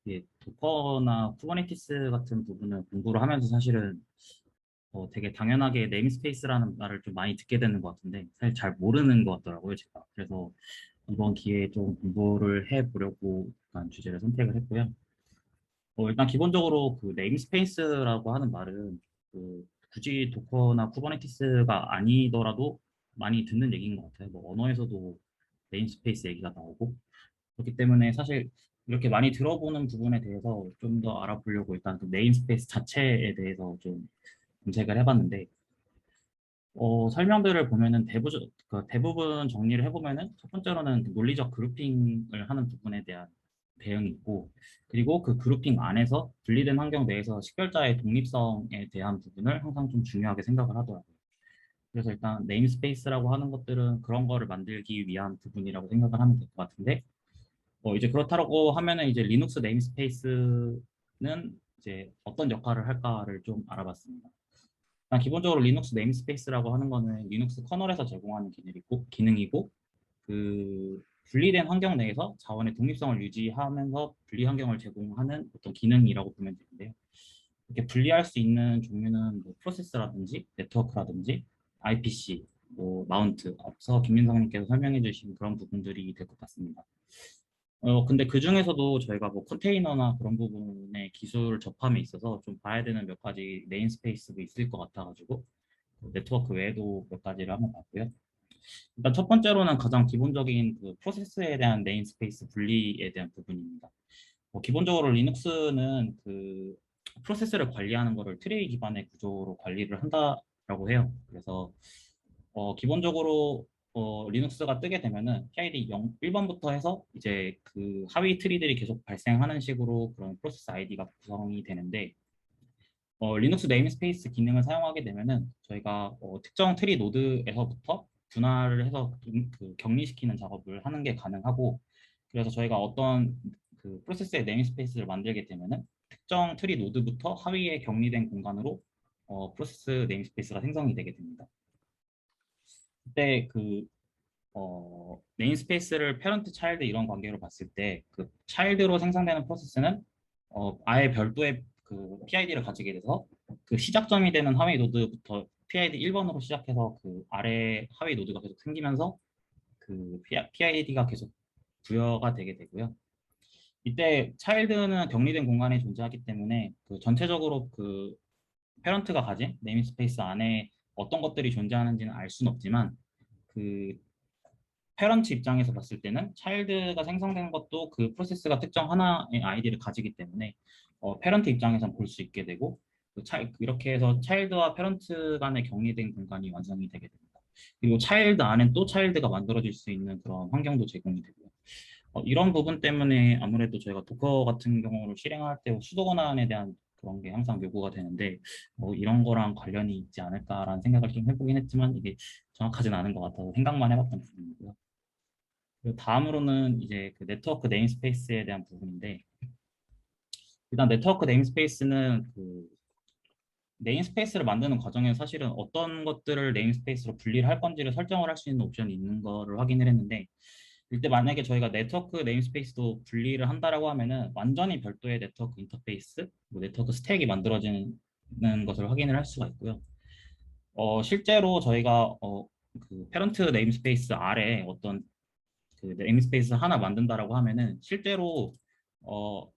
이게 도커나 쿠버네티스 같은 부분을 공부를 하면서 사실은 되게 당연하게 네임스페이스라는 말을 좀 많이 듣게 되는 것 같은데 사실 잘 모르는 것 같더라고요, 제가. 그래서 이번 기회에 좀 공부를 해보려고 약간 주제를 선택을 했고요. 일단 기본적으로 그 네임스페이스라고 하는 말은 굳이 도커나 쿠버네티스가 아니더라도 많이 듣는 얘기인 것 같아요. 뭐 언어에서도 네임스페이스 얘기가 나오고 그렇기 때문에 사실 이렇게 많이 들어보는 부분에 대해서 좀 더 알아보려고 일단 그 네임스페이스 자체에 대해서 좀 검색을 해봤는데 설명들을 보면은 대부분 정리를 해보면은 첫 번째로는 그 논리적 그룹핑을 하는 부분에 대한 대응이 있고 그리고 그 그룹핑 안에서 분리된 환경 내에서 식별자의 독립성에 대한 부분을 항상 좀 중요하게 생각을 하더라고요. 그래서 일단 네임스페이스라고 하는 것들은 그런 거를 만들기 위한 부분이라고 생각을 하면 될 것 같은데 이제 그렇다고 하면은 이제 리눅스 네임스페이스는 이제 어떤 역할을 할까를 좀 알아봤습니다. 일단 기본적으로 리눅스 네임스페이스라고 하는 거는 리눅스 커널에서 제공하는 기능이고 그 분리된 환경 내에서 자원의 독립성을 유지하면서 분리 환경을 제공하는 어떤 기능이라고 보면 되는데요. 이렇게 분리할 수 있는 종류는 뭐 프로세스라든지 네트워크라든지 IPC, 뭐 마운트, 앞서 김민성님께서 설명해 주신 그런 부분들이 될 것 같습니다. 근데 그 중에서도 저희가 뭐 컨테이너나 그런 부분의 기술 접함에 있어서 좀 봐야 되는 몇 가지 네임스페이스도 있을 것 같아가지고 네트워크 외에도 몇 가지를 한번 봤고요. 일단 첫 번째로는 가장 기본적인 그 프로세스에 대한 네임스페이스 분리에 대한 부분입니다. 기본적으로 리눅스는 그 프로세스를 관리하는 거를 트리 기반의 구조로 관리를 한다라고 해요. 그래서 기본적으로 리눅스가 뜨게 되면은 PID 1번부터 해서 이제 그 하위 트리들이 계속 발생하는 식으로 그런 프로세스 아이디가 구성이 되는데 리눅스 네임스페이스 기능을 사용하게 되면은 저희가 특정 트리 노드에서부터 분할을 해서 그 격리시키는 작업을 하는 게 가능하고 그래서 저희가 어떤 그 프로세스의 네임스페이스를 만들게 되면은 특정 트리 노드부터 하위에 격리된 공간으로 프로세스 네임스페이스가 생성이 되게 됩니다. 그때 네임스페이스를 패런트 차일드 이런 관계로 봤을 때 그 차일드로 생성되는 프로세스는 아예 별도의 그 PID를 가지게 돼서 그 시작점이 되는 하위 노드부터 PID 1번으로 시작해서 그 아래 하위 노드가 계속 생기면서 그 PID가 계속 부여가 되게 되고요. 이때 차일드는 격리된 공간에 존재하기 때문에 그 전체적으로 그 패런트가 가진 네임스페이스 안에 어떤 것들이 존재하는지는 알 수는 없지만 그 페런트 입장에서 봤을 때는 차일드가 생성되는 것도 그 프로세스가 특정 하나의 아이디를 가지기 때문에 페런트 입장에서 볼 수 있게 되고 이렇게 해서 차일드와 페런트 간의 격리된 공간이 완성이 되게 됩니다. 그리고 차일드 안엔 또 차일드가 만들어질 수 있는 그런 환경도 제공이 되고요. 이런 부분 때문에 아무래도 저희가 도커 같은 경우를 실행할 때 수도 권한에 대한 그런 게 항상 요구가 되는데 이런 거랑 관련이 있지 않을까라는 생각을 좀 해보긴 했지만 이게 정확하지는 않은 것 같아서 생각만 해봤던 부분이고요. 그리고 다음으로는 이제 그 네트워크 네임스페이스에 대한 부분인데 일단 네트워크 네임스페이스는 그 네임스페이스를 만드는 과정에서 사실은 어떤 것들을 네임스페이스로 분리를 할 건지를 설정을 할 수 있는 옵션이 있는 거를 확인을 했는데 이때 만약에 저희가 네트워크 네임스페이스도 분리를 한다라고 하면은 완전히 별도의 네트워크 인터페이스, 뭐 네트워크 스택이 만들어지는 것을 확인을 할 수가 있고요. 실제로 저희가 그 페런트 네임스페이스 아래 어떤 그 네임스페이스 하나 만든다라고 하면은 실제로 어,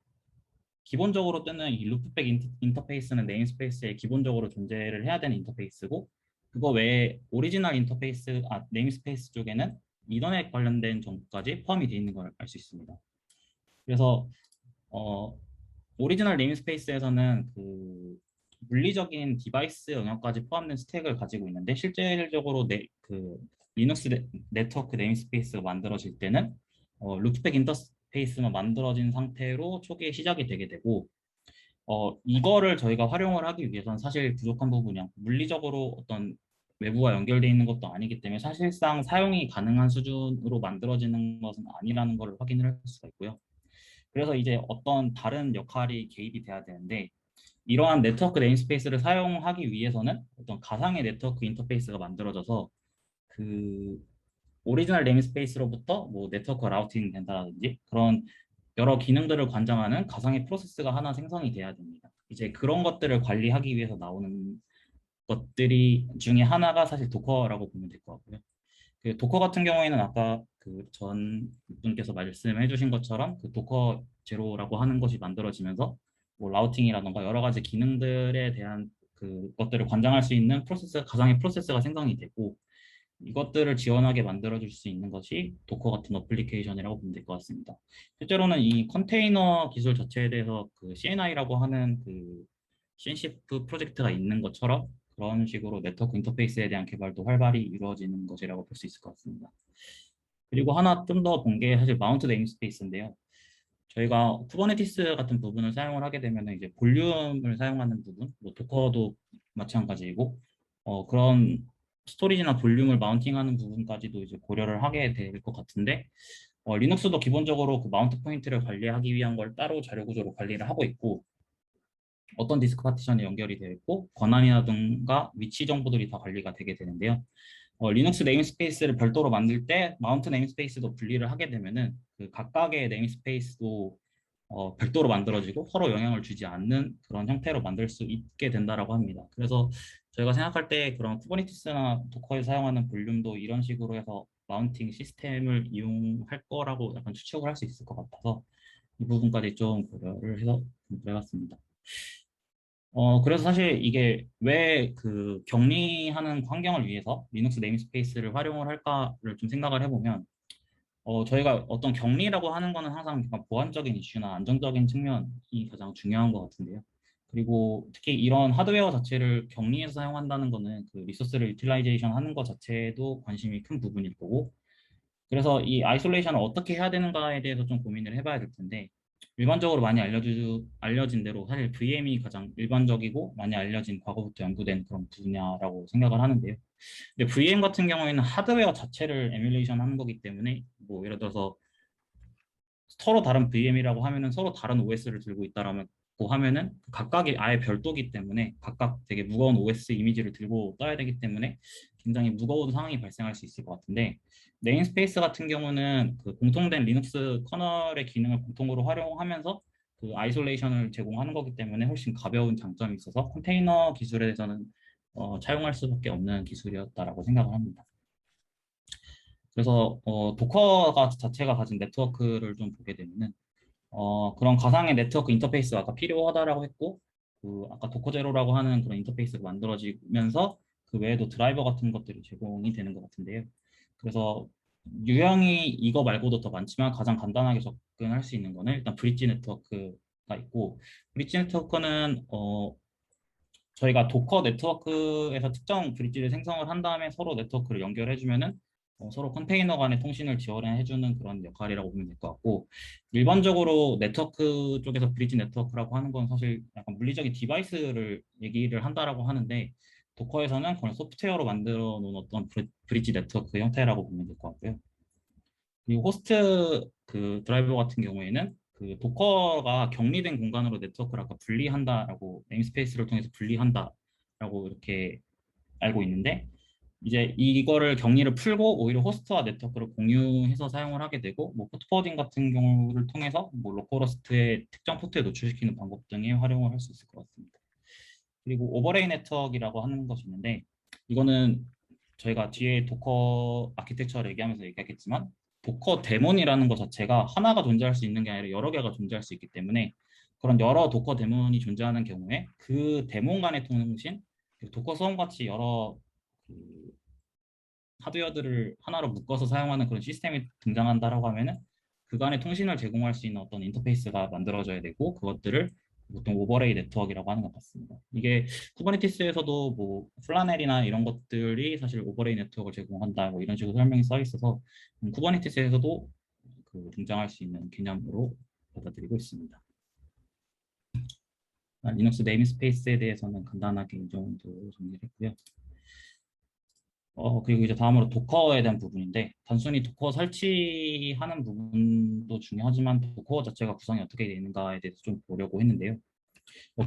기본적으로 뜨는 이 루프백 인터페이스는 네임스페이스에 기본적으로 존재를 해야 되는 인터페이스고 그거 외에 오리지널 인터페이스, 네임스페이스 쪽에는 인터넷 관련된 정보까지 포함이 되어 있는 걸 알 수 있습니다. 그래서 어, 오리지널 네임스페이스에서는 그 물리적인 디바이스 영역까지 포함된 스택을 가지고 있는데 실질적으로 그 리눅스 네트워크 네임스페이스가 만들어질 때는 루프백 인터페이스만 만들어진 상태로 초기에 시작이 되게 되고 이거를 저희가 활용을 하기 위해서는 사실 부족한 부분이 물리적으로 어떤 외부와 연결되어 있는 것도 아니기 때문에 사실상 사용이 가능한 수준으로 만들어지는 것은 아니라는 것을 확인을 할 수가 있고요. 그래서 이제 어떤 다른 역할이 개입이 돼야 되는데 이러한 네트워크 네임스페이스를 사용하기 위해서는 어떤 가상의 네트워크 인터페이스가 만들어져서 그 오리지널 네임스페이스로부터 뭐 네트워크 라우팅 된다든지 그런 여러 기능들을 관장하는 가상의 프로세스가 하나 생성이 돼야 됩니다. 이제 그런 것들을 관리하기 위해서 나오는 것들이 중에 하나가 사실 도커라고 보면 될 것 같고요. 그 도커 같은 경우에는 아까 그 전 분께서 말씀해 주신 것처럼 그 도커 제로라고 하는 것이 만들어지면서 뭐 라우팅이라던가 여러 가지 기능들에 대한 그 것들을 관장할 수 있는 프로세스, 가상의 프로세스가 생성이 되고 이것들을 지원하게 만들어줄 수 있는 것이 도커 같은 어플리케이션이라고 보면 될 것 같습니다. 실제로는 이 컨테이너 기술 자체에 대해서 그 CNI라고 하는 그 CNCF 프로젝트가 있는 것처럼 그런 식으로 네트워크 인터페이스에 대한 개발도 활발히 이루어지는 것이라고 볼 수 있을 것 같습니다. 그리고 하나 좀 더 본 게 사실 마운트 네임스페이스인데요. 저희가 쿠버네티스 같은 부분을 사용을 하게 되면 이제 볼륨을 사용하는 부분, 뭐 도커도 마찬가지이고, 그런 스토리지나 볼륨을 마운팅하는 부분까지도 이제 고려를 하게 될 것 같은데, 리눅스도 기본적으로 그 마운트 포인트를 관리하기 위한 걸 따로 자료 구조로 관리를 하고 있고, 어떤 디스크 파티션에 연결이 되어 있고, 권한이라든가 위치 정보들이 다 관리가 되게 되는데요. 리눅스 네임스페이스를 별도로 만들 때 마운트 네임스페이스도 분리를 하게 되면은 그 각각의 네임스페이스도 별도로 만들어지고 서로 영향을 주지 않는 그런 형태로 만들 수 있게 된다라고 합니다. 그래서 저희가 생각할 때 그런 쿠버네티스나 도커에 사용하는 볼륨도 이런 식으로 해서 마운팅 시스템을 이용할 거라고 약간 추측을 할 수 있을 것 같아서 이 부분까지 좀 고려를 해서 해봤습니다. 그래서 사실 이게 왜 그 격리하는 환경을 위해서 리눅스 네임스페이스를 활용을 할까를 좀 생각을 해보면, 저희가 어떤 격리라고 하는 거는 항상 약간 보안적인 이슈나 안정적인 측면이 가장 중요한 것 같은데요. 그리고 특히 이런 하드웨어 자체를 격리해서 사용한다는 거는 그 리소스를 유틸라이제이션 하는 것 자체도 관심이 큰 부분일 거고, 그래서 이 아이솔레이션을 어떻게 해야 되는가에 대해서 좀 고민을 해봐야 될 텐데 일반적으로 많이 알려진 대로 사실 VM이 가장 일반적이고 많이 알려진 과거부터 연구된 그런 분야라고 생각을 하는데요. 근데 VM 같은 경우에는 하드웨어 자체를 에뮬레이션 하는 거기 때문에 뭐 예를 들어서 서로 다른 VM이라고 하면은 서로 다른 OS를 들고 있다라고 하면은 각각이 아예 별도기 때문에 각각 되게 무거운 OS 이미지를 들고 떠야 되기 때문에 굉장히 무거운 상황이 발생할 수 있을 것 같은데 네임스페이스 같은 경우는 그 공통된 리눅스 커널의 기능을 공통으로 활용하면서 그 아이솔레이션을 제공하는 거기 때문에 훨씬 가벼운 장점이 있어서 컨테이너 기술에 대해서는 차용할 수밖에 없는 기술이었다라고 생각을 합니다. 그래서 도커가 자체가 가진 네트워크를 좀 보게 되면은 그런 가상의 네트워크 인터페이스가 아까 필요하다라고 했고 그 아까 도커제로라고 하는 그런 인터페이스가 만들어지면서 그 외에도 드라이버 같은 것들이 제공이 되는 것 같은데요. 그래서 유형이 이거 말고도 더 많지만 가장 간단하게 접근할 수 있는 거는 일단 브릿지 네트워크가 있고 브릿지 네트워크는 저희가 도커 네트워크에서 특정 브릿지를 생성을 한 다음에 서로 네트워크를 연결해주면은 서로 컨테이너 간의 통신을 지원해주는 그런 역할이라고 보면 될 것 같고 일반적으로 네트워크 쪽에서 브릿지 네트워크라고 하는 건 사실 약간 물리적인 디바이스를 얘기를 한다라고 하는데 도커에서는 그런 소프트웨어로 만들어 놓은 어떤 브릿지 네트워크 형태라고 보면 될 것 같고요. 그리고 호스트 그 드라이버 같은 경우에는 그 도커가 격리된 공간으로 네트워크를 아까 분리한다라고 네임스페이스를 통해서 분리한다라고 이렇게 알고 있는데 이제 이거를 격리를 풀고 오히려 호스트와 네트워크를 공유해서 사용을 하게 되고 뭐 포트 포워딩 같은 경우를 통해서 뭐 로컬호스트의 특정 포트에 노출시키는 방법 등에 활용을 할 수 있을 것 같습니다. 그리고 오버레이 네트워크라고 하는 것이 있는데 이거는 저희가 뒤에 도커 아키텍처를 얘기하면서 얘기하겠지만 도커 데몬이라는 것 자체가 하나가 존재할 수 있는 게 아니라 여러 개가 존재할 수 있기 때문에 그런 여러 도커 데몬이 존재하는 경우에 그 데몬 간의 통신, 도커 수험 같이 여러 그 하드웨어들을 하나로 묶어서 사용하는 그런 시스템이 등장한다라고 하면은 그간의 통신을 제공할 수 있는 어떤 인터페이스가 만들어져야 되고 그것들을 보통 오버레이 네트워크라고 하는 것 같습니다. 이게 쿠버네티스에서도 뭐 플라넬이나 이런 것들이 사실 오버레이 네트워크를 제공한다 뭐 이런 식으로 설명이 써 있어서 쿠버네티스에서도 그 등장할 수 있는 개념으로 받아들이고 있습니다. 리눅스 네임스페이스에 대해서는 간단하게 이 정도 정리를 했고요. 그리고 이제 다음으로 도커에 대한 부분인데, 단순히 도커 설치하는 부분도 중요하지만 도커 자체가 구성이 어떻게 되어 있는가에 대해서 좀 보려고 했는데요.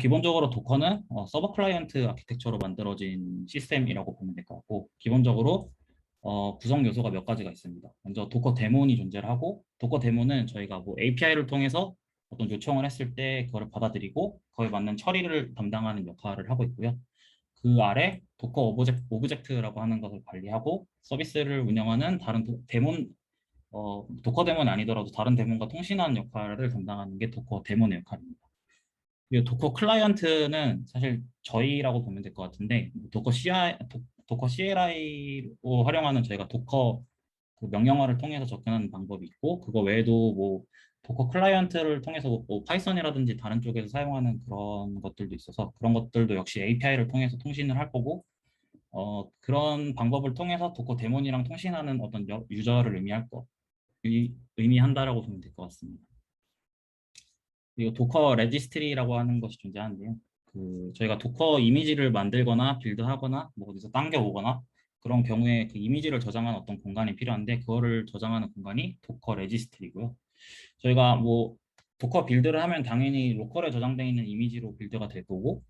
기본적으로 도커는 서버 클라이언트 아키텍처로 만들어진 시스템이라고 보면 될 것 같고, 기본적으로 구성 요소가 몇 가지가 있습니다. 먼저 도커 데몬이 존재를 하고, 도커 데몬은 저희가 뭐 API를 통해서 어떤 요청을 했을 때 그거를 받아들이고 그거에 맞는 처리를 담당하는 역할을 하고 있고요. 그 아래 도커 오브젝트라고 하는 것을 관리하고 서비스를 운영하는 다른 데몬, 도커 데몬이 아니더라도 다른 데몬과 통신하는 역할을 담당하는 게 도커 데몬의 역할입니다. 그리고 도커 클라이언트는 사실 저희라고 보면 될 것 같은데, 도커 CLI로 활용하는 저희가 도커 그 명령어를 통해서 접근하는 방법이 있고, 그거 외에도 뭐 도커 클라이언트를 통해서 뭐 파이썬이라든지 다른 쪽에서 사용하는 그런 것들도 있어서 그런 것들도 역시 API를 통해서 통신을 할 거고, 그런 방법을 통해서 도커 데몬이랑 통신하는 어떤 유저를 의미한다라고 보면 될 것 같습니다. 그리고 도커 레지스트리라고 하는 것이 존재하는데요. 저희가 도커 이미지를 만들거나 빌드하거나 뭐 어디서 당겨 오거나 그런 경우에 그 이미지를 저장하는 어떤 공간이 필요한데, 그거를 저장하는 공간이 도커 레지스트리고요. 저희가 뭐 도커 빌드를 하면 당연히 로컬에 저장되어 있는 이미지로 빌드가 될 거고,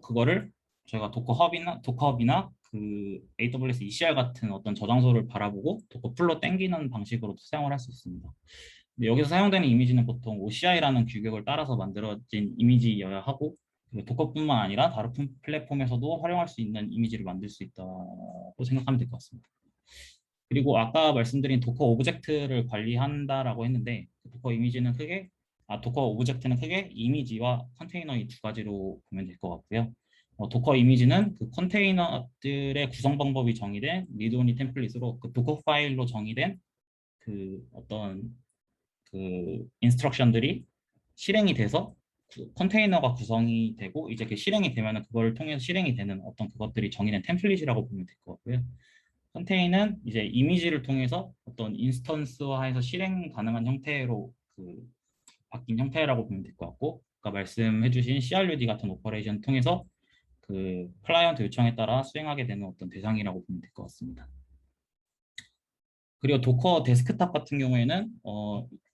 그거를 저희가 도커 헙이나 그 AWS ECR 같은 어떤 저장소를 바라보고 도커 풀로 땡기는 방식으로 사용을 할 수 있습니다. 근데 여기서 사용되는 이미지는 보통 OCI라는 규격을 따라서 만들어진 이미지여야 하고, 그리고 도커뿐만 아니라 다른 플랫폼에서도 활용할 수 있는 이미지를 만들 수 있다고 생각하면 될 것 같습니다. 그리고 아까 말씀드린 도커 오브젝트를 관리한다라고 했는데, 도커 오브젝트는 크게 이미지와 컨테이너 이 두 가지로 보면 될 것 같고요. 도커 이미지는 그 컨테이너들의 구성 방법이 정의된 리드오니 템플릿으로 그 도커 파일로 정의된 그 어떤 그 인스트럭션들이 실행이 돼서 컨테이너가 구성이 되고, 이제 그 실행이 되면은 그걸 통해서 실행이 되는 어떤 그것들이 정의된 템플릿이라고 보면 될 것 같고요. 컨테이는 이제 이미지를 통해서 어떤 인스턴스화해서 실행 가능한 형태로 바뀐 형태라고 보면 될 것 같고, 아까 말씀해주신 CRUD 같은 오퍼레이션 통해서 그 클라이언트 요청에 따라 수행하게 되는 어떤 대상이라고 보면 될 것 같습니다. 그리고 도커 데스크탑 같은 경우에는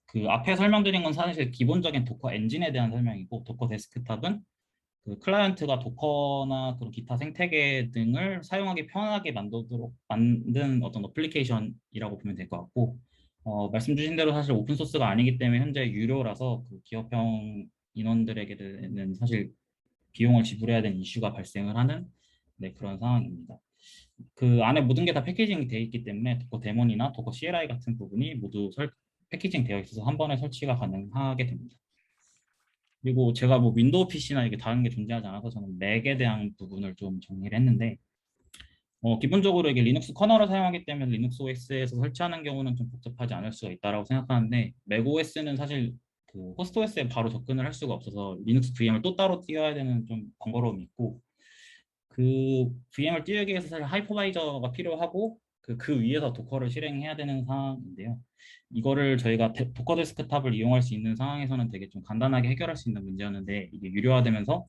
그 앞에 설명드린 건 사실 기본적인 도커 엔진에 대한 설명이고, 도커 데스크탑은 그 클라이언트가 도커나 그런 기타 생태계 등을 사용하기 편하게 만들도록 만든 어떤 어플리케이션이라고 보면 될 것 같고, 말씀 주신 대로 사실 오픈 소스가 아니기 때문에 현재 유료라서 그 기업형 인원들에게는 사실 비용을 지불해야 되는 이슈가 발생을 하는, 네, 그런 상황입니다. 그 안에 모든 게 다 패키징이 되어 있기 때문에 도커 데몬이나 도커 CLI 같은 부분이 모두 패키징 되어 있어서 한 번에 설치가 가능하게 됩니다. 그리고 제가 뭐 윈도우 PC나 이게 다른 게 존재하지 않아서 저는 맥에 대한 부분을 좀 정리를 했는데, 기본적으로 이게 리눅스 커널을 사용하기 때문에 리눅스 OS에서 설치하는 경우는 좀 복잡하지 않을 수가 있다라고 생각하는데, 맥 OS는 사실 그 호스트 OS에 바로 접근을 할 수가 없어서 리눅스 VM을 또 따로 띄워야 되는 좀 번거로움이 있고, 그 VM을 띄우기 위해서 사실 하이퍼바이저가 필요하고 그 위에서 도커를 실행해야 되는 상황인데요. 이거를 저희가 도커 데스크탑을 이용할 수 있는 상황에서는 되게 좀 간단하게 해결할 수 있는 문제였는데, 이게 유료화되면서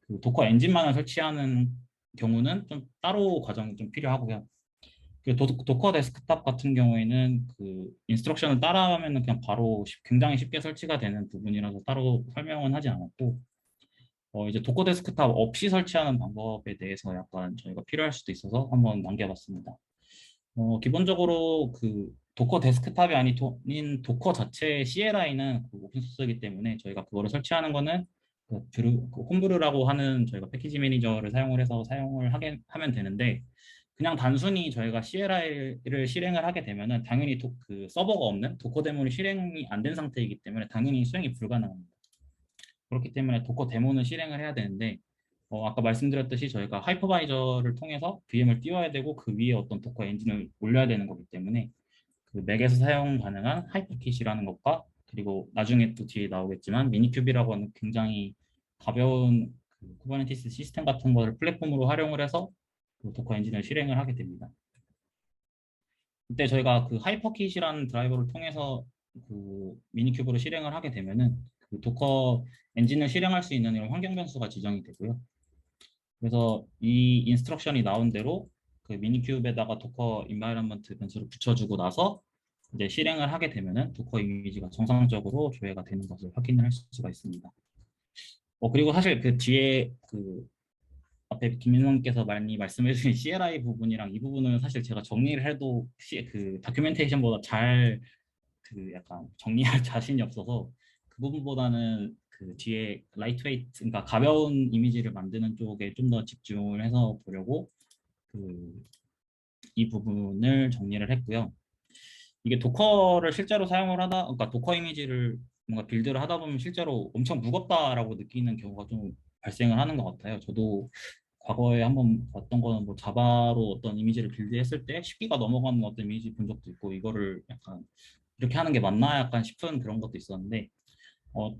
그 도커 엔진만을 설치하는 경우는 좀 따로 과정이 좀 필요하고요. 그 도커 데스크탑 같은 경우에는 그 인스트럭션을 따라가면은 그냥 바로 굉장히 쉽게 설치가 되는 부분이라서 따로 설명은 하지 않았고, 이제 도커 데스크탑 없이 설치하는 방법에 대해서 약간 저희가 필요할 수도 있어서 한번 남겨봤습니다. 기본적으로 그 도커 데스크탑이 아닌 도커 자체의 CLI는 오픈소스이기 때문에 저희가 그거를 설치하는 거는 그 홈브루라고 하는 저희가 패키지 매니저를 사용을 해서 하면 되는데, 그냥 단순히 저희가 CLI를 실행을 하게 되면은 당연히 그 서버가 없는 도커 데몬이 실행이 안 된 상태이기 때문에 당연히 수행이 불가능합니다. 그렇기 때문에 도커 데모는 실행을 해야 되는데, 아까 말씀드렸듯이 저희가 하이퍼바이저를 통해서 VM을 띄워야 되고 그 위에 어떤 도커 엔진을 올려야 되는 거기 때문에 그 맥에서 사용 가능한 하이퍼킷이라는 것과, 그리고 나중에 또 뒤에 나오겠지만 미니큐브라고 하는 굉장히 가벼운 그 쿠버네티스 시스템 같은 거를 플랫폼으로 활용을 해서 그 도커 엔진을 실행을 하게 됩니다. 그때 저희가 그 하이퍼킷이라는 드라이버를 통해서 그 미니큐브를 실행을 하게 되면은 그 도커 엔진을 실행할 수 있는 이런 환경 변수가 지정이 되고요. 그래서 이 인스트럭션이 나온 대로 그 미니큐브에다가 도커 인바이러먼트 변수를 붙여주고 나서 이제 실행을 하게 되면은 도커 이미지가 정상적으로 조회가 되는 것을 확인을 할 수가 있습니다. 그리고 사실 그 뒤에 그 앞에 김민성께서 많이 말씀해 주신 CLI 부분이랑 이 부분은 사실 제가 정리를 해도 그 다큐멘테이션보다 잘 그 약간 정리할 자신이 없어서 그 부분보다는 그 뒤에 라이트웨이트, 그러니까 가벼운 이미지를 만드는 쪽에 좀 더 집중을 해서 보려고 그 이 부분을 정리를 했고요. 이게 도커를 실제로 사용을 하다, 그러니까 도커 이미지를 뭔가 빌드를 하다 보면 실제로 엄청 무겁다라고 느끼는 경우가 좀 발생을 하는 것 같아요. 저도 과거에 한번 봤던 거는 뭐 자바로 어떤 이미지를 빌드했을 때 10기가 넘어가는 어떤 이미지 본 적도 있고 이거를 약간 이렇게 하는 게 맞나 약간 싶은 그런 것도 있었는데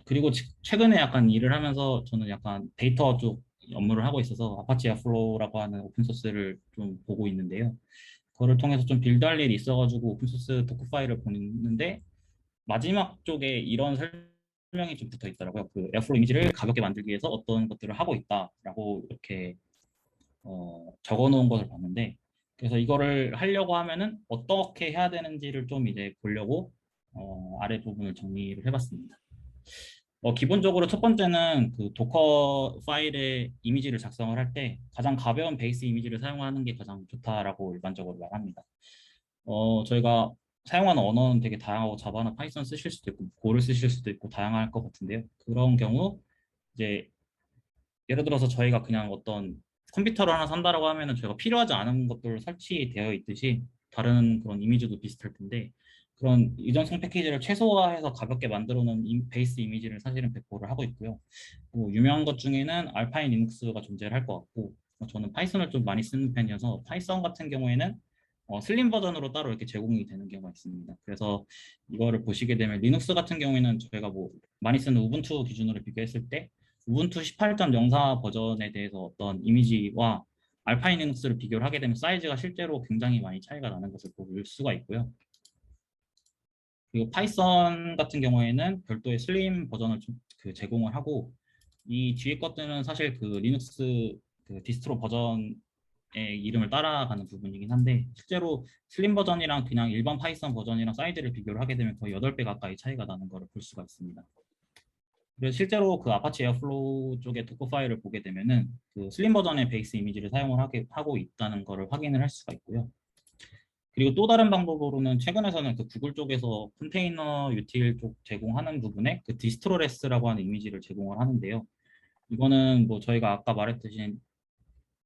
그리고 최근에 약간 일을 하면서 저는 약간 데이터 쪽 업무를 하고 있어서 아파치 에어플로우라고 하는 오픈소스를 좀 보고 있는데요. 그거를 통해서 좀 빌드할 일이 있어가지고 오픈소스 도크 파일을 보는데 마지막 쪽에 이런 설명이 좀 붙어 있더라고요. 그 에어플로우 이미지를 가볍게 만들기 위해서 어떤 것들을 하고 있다라고 이렇게 적어 놓은 것을 봤는데 그래서 이거를 하려고 하면은 어떻게 해야 되는지를 좀 이제 보려고 아래 부분을 정리를 해봤습니다. 기본적으로 첫 번째는 그 도커 파일의 이미지를 작성을 할 때 가장 가벼운 베이스 이미지를 사용하는 게 가장 좋다라고 일반적으로 말합니다. 저희가 사용하는 언어는 되게 다양하고 자바나 파이썬 쓰실 수도 있고 고를 쓰실 수도 있고 다양할 것 같은데요. 그런 경우 이제 예를 들어서 저희가 그냥 어떤 컴퓨터를 하나 산다라고 하면은 저희가 필요하지 않은 것들 설치되어 있듯이 다른 그런 이미지도 비슷할 텐데 그런 유전성 패키지를 최소화해서 가볍게 만들어 놓은 베이스 이미지를 사실은 배포를 하고 있고요. 뭐 유명한 것 중에는 알파인 리눅스가 존재를 할 것 같고 저는 파이썬을 좀 많이 쓰는 편이어서 파이썬 같은 경우에는 슬림 버전으로 따로 이렇게 제공이 되는 경우가 있습니다. 그래서 이거를 보시게 되면 리눅스 같은 경우에는 저희가 뭐 많이 쓰는 우분투 기준으로 비교했을 때 우분투 18.04 버전에 대해서 어떤 이미지와 알파인 리눅스를 비교를 하게 되면 사이즈가 실제로 굉장히 많이 차이가 나는 것을 볼 수가 있고요. 그리고 파이썬 같은 경우에는 별도의 슬림 버전을 제공을 하고 이 뒤에 것들은 사실 그 리눅스 그 디스트로 버전의 이름을 따라가는 부분이긴 한데 실제로 슬림 버전이랑 그냥 일반 파이썬 버전이랑 사이즈를 비교를 하게 되면 거의 8배 가까이 차이가 나는 것을 볼 수가 있습니다. 그래서 실제로 그 아파치 에어플로우 쪽의 도커 파일을 보게 되면은 그 슬림 버전의 베이스 이미지를 사용을 하고 있다는 것을 확인을 할 수가 있고요. 그리고 또 다른 방법으로는 최근에서는 그 구글 쪽에서 컨테이너 유틸 쪽 제공하는 부분에 그 디스트로레스라고 하는 이미지를 제공을 하는데요. 이거는 뭐 저희가 아까 말했듯이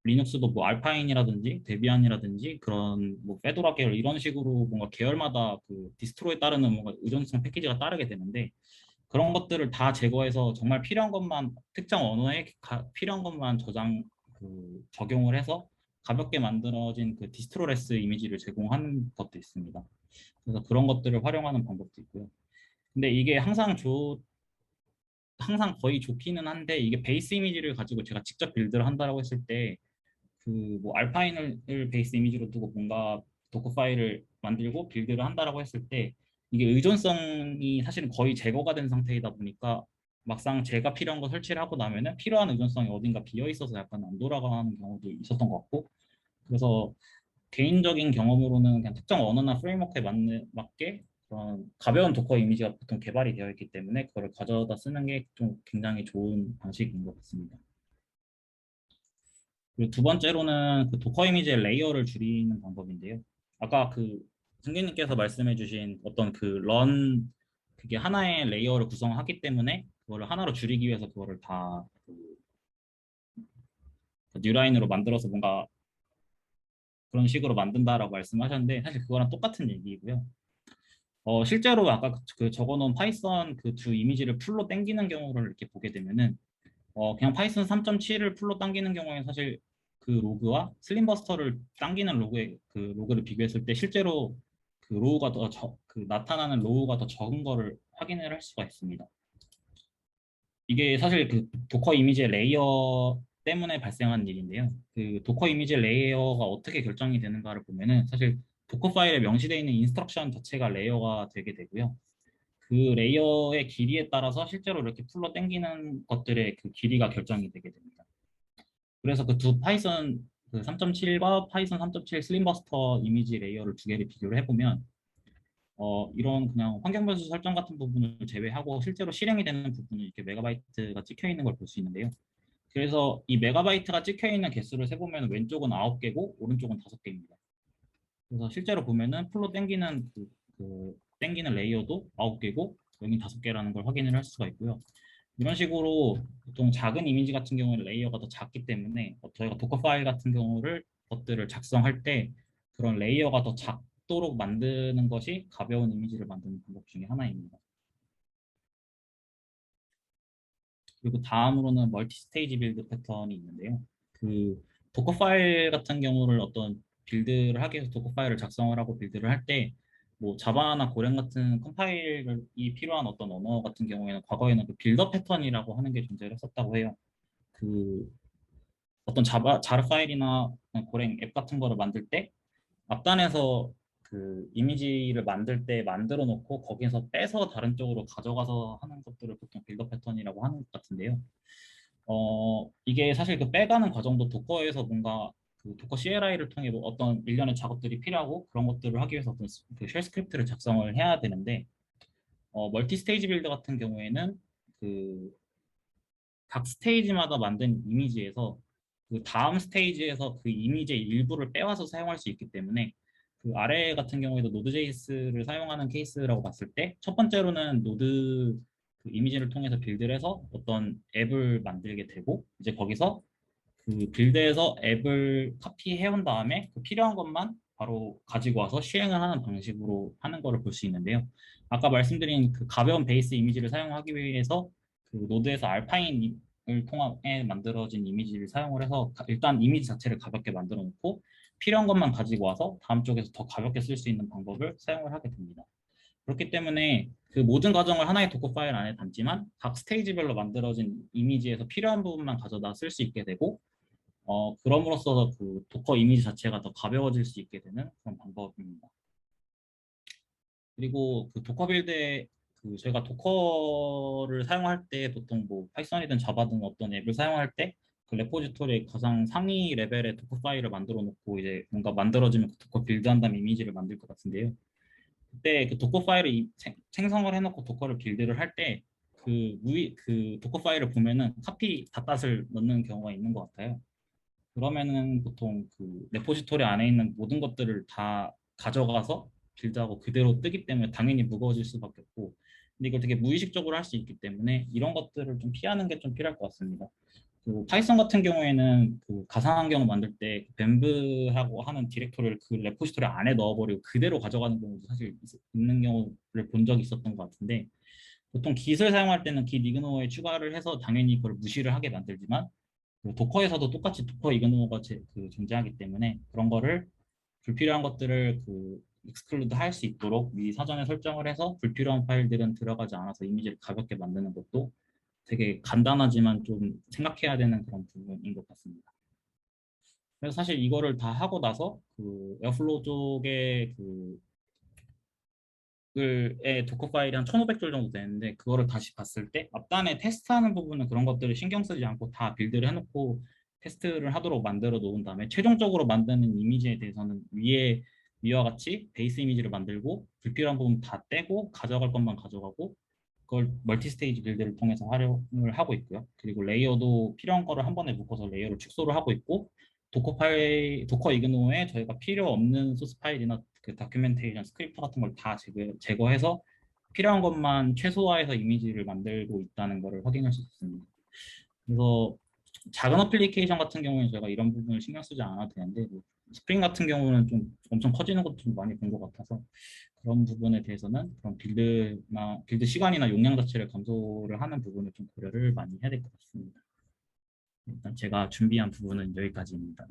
리눅스도 뭐 알파인이라든지 데비안이라든지 그런 뭐 페도라 계열 이런 식으로 뭔가 계열마다 그 디스트로에 따르는 뭔가 의존성 패키지가 따르게 되는데 그런 것들을 다 제거해서 정말 필요한 것만 특정 언어에 필요한 것만 적용을 해서 가볍게 만들어진 그 디스트로레스 이미지를 제공하는 것도 있습니다. 그래서 그런 것들을 활용하는 방법도 있고요. 근데 이게 항상 거의 좋기는 한데 이게 베이스 이미지를 가지고 제가 직접 빌드를 한다고 했을 때 그 뭐 알파인을 베이스 이미지로 두고 뭔가 도커 파일을 만들고 빌드를 한다라고 했을 때 이게 의존성이 사실은 거의 제거가 된 상태이다 보니까 막상 제가 필요한 거 설치를 하고 나면은 필요한 의존성이 어딘가 비어 있어서 약간 안 돌아가는 경우도 있었던 것 같고 그래서 개인적인 경험으로는 그냥 특정 언어나 프레임워크에 맞게 그런 가벼운 도커 이미지가 보통 개발이 되어 있기 때문에 그걸 가져다 쓰는 게 좀 굉장히 좋은 방식인 것 같습니다. 그리고 두 번째로는 그 도커 이미지의 레이어를 줄이는 방법인데요. 아까 그 승기님께서 말씀해주신 어떤 그게 하나의 레이어를 구성하기 때문에 그거를 하나로 줄이기 위해서 그거를 다그 뉴라인으로 만들어서 뭔가 그런 식으로 만든다라고 말씀하셨는데 사실 그거랑 똑같은 얘기고요. 실제로 아까 그 적어놓은 파이썬 그 두 이미지를 풀로 당기는 경우를 이렇게 보게 되면은 그냥 파이썬 3.7을 풀로 당기는 경우에 사실 그 로그와 슬림버스터를 당기는 그 로그를 비교했을 때 실제로 그 로우가 그 나타나는 로우가 더 적은 거를 확인을 할 수가 있습니다. 이게 사실 그 도커 이미지의 레이어 때문에 발생한 일인데요. 그 도커 이미지 레이어가 어떻게 결정이 되는가를 보면은 사실 도커 파일에 명시되어 있는 인스트럭션 자체가 레이어가 되게 되고요. 그 레이어의 길이에 따라서 실제로 이렇게 풀로 당기는 것들의 그 길이가 결정이 되게 됩니다. 그래서 그 두 파이썬 그 3.7과 파이썬 3.7 슬림버스터 이미지 레이어를 두 개를 비교를 해보면 이런 그냥 환경 변수 설정 같은 부분을 제외하고 실제로 실행이 되는 부분이 이렇게 메가바이트가 찍혀 있는 걸 볼 수 있는데요. 그래서 이 메가바이트가 찍혀 있는 개수를 세보면 왼쪽은 9개고 오른쪽은 5개입니다. 그래서 실제로 보면은 풀로 당기는 당기는 레이어도 9개고 여긴 5개라는 걸 확인을 할 수가 있고요. 이런 식으로 보통 작은 이미지 같은 경우는 레이어가 더 작기 때문에 저희가 도커 파일 같은 경우를 것들을 작성할 때 그런 레이어가 더 작도록 만드는 것이 가벼운 이미지를 만드는 방법 중에 하나입니다. 그리고 다음으로는 멀티 스테이지 빌드 패턴이 있는데요. 그 도커 파일 같은 경우를 어떤 빌드를 하기 위해서 도커 파일을 작성을 하고 빌드를 할 때 뭐 자바나 고랭 같은 컴파일이 필요한 어떤 언어 같은 경우에는 과거에는 그 빌더 패턴이라고 하는 게 존재를 했었다고 해요. 그 어떤 자르 파일이나 고랭 앱 같은 거를 만들 때 앞단에서 그 이미지를 만들 때 만들어 놓고 거기에서 빼서 다른 쪽으로 가져가서 하는 것들을 보통 빌더 패턴이라고 하는 것 같은데요. 이게 사실 그 빼가는 과정도 도커에서 뭔가 그 도커 CLI를 통해 뭐 어떤 일련의 작업들이 필요하고 그런 것들을 하기 위해서 어떤 그쉘 스크립트를 작성을 해야 되는데 멀티 스테이지 빌드 같은 경우에는 그 각 스테이지마다 만든 이미지에서 그 다음 스테이지에서 그 이미지의 일부를 빼와서 사용할 수 있기 때문에 그 아래 같은 경우에도 노드.js를 사용하는 케이스라고 봤을 때 첫 번째로는 노드 그 이미지를 통해서 빌드를 해서 어떤 앱을 만들게 되고 이제 거기서 그 빌드에서 앱을 카피해온 다음에 그 필요한 것만 바로 가지고 와서 실행을 하는 방식으로 하는 거를 볼 수 있는데요. 아까 말씀드린 그 가벼운 베이스 이미지를 사용하기 위해서 그 노드에서 알파인을 통해 만들어진 이미지를 사용을 해서 일단 이미지 자체를 가볍게 만들어 놓고 필요한 것만 가지고 와서 다음 쪽에서 더 가볍게 쓸 수 있는 방법을 사용을 하게 됩니다. 그렇기 때문에 그 모든 과정을 하나의 도커 파일 안에 담지만 각 스테이지별로 만들어진 이미지에서 필요한 부분만 가져다 쓸 수 있게 되고 그럼으로써 그 도커 이미지 자체가 더 가벼워질 수 있게 되는 그런 방법입니다. 그리고 그 도커 빌드에 그 저희가 도커를 사용할 때 보통 뭐 파이썬이든 자바든 어떤 앱을 사용할 때 그 레포지토리의 가장 상위 레벨의 도커 파일을 만들어 놓고 이제 뭔가 만들어지면 그 도커 빌드한 다음에 이미지를 만들 것 같은데요. 그때 그 도커 파일을 생성을 해놓고 도커를 빌드를 할 때 그 도커 파일을 보면은 카피 닷닷을 넣는 경우가 있는 것 같아요. 그러면은 보통 그 레포지토리 안에 있는 모든 것들을 다 가져가서 빌드하고 그대로 뜨기 때문에 당연히 무거워질 수밖에 없고 근데 이걸 되게 무의식적으로 할 수 있기 때문에 이런 것들을 좀 피하는 게 좀 필요할 것 같습니다. 그 파이썬 같은 경우에는 그 가상환경을 만들 때 뱀브하고 하는 디렉토리를 그 레포지토리 안에 넣어버리고 그대로 가져가는 경우도 사실 있는 경우를 본 적이 있었던 것 같은데 보통 깃을 사용할 때는 깃 이그노어에 추가를 해서 당연히 그걸 무시를 하게 만들지만 그 도커에서도 똑같이 도커 이그노어가 존재하기 때문에 그런 거를 불필요한 것들을 그 익스클루드 할 수 있도록 미리 사전에 설정을 해서 불필요한 파일들은 들어가지 않아서 이미지를 가볍게 만드는 것도 되게 간단하지만 좀 생각해야 되는 그런 부분인 것 같습니다. 그래서 사실 이거를 다 하고 나서 그 에어플로우 쪽에 의 도커 파일이 한 1500줄 정도 되는데 그거를 다시 봤을 때 앞단에 테스트하는 부분은 그런 것들을 신경 쓰지 않고 다 빌드를 해놓고 테스트를 하도록 만들어 놓은 다음에 최종적으로 만드는 이미지에 대해서는 위와 같이 베이스 이미지를 만들고 불필요한 부분 다 떼고 가져갈 것만 가져가고 그걸 멀티 스테이지 빌드를 통해서 활용을 하고 있고요. 그리고 레이어도 필요한 거를 한 번에 묶어서 레이어를 축소를 하고 있고 도커 이그노에 저희가 필요 없는 소스 파일이나 그 다큐멘테이션 스크립트 같은 걸 다 제거해서 필요한 것만 최소화해서 이미지를 만들고 있다는 것을 확인할 수 있습니다. 그래서 작은 어플리케이션 같은 경우는 저희가 이런 부분을 신경 쓰지 않아도 되는데 뭐 스프링 같은 경우는 좀 엄청 커지는 것도 좀 많이 본 것 같아서 그런 부분에 대해서는 그런 빌드 시간이나 용량 자체를 감소를 하는 부분을 좀 고려를 많이 해야 될 것 같습니다. 일단 제가 준비한 부분은 여기까지입니다.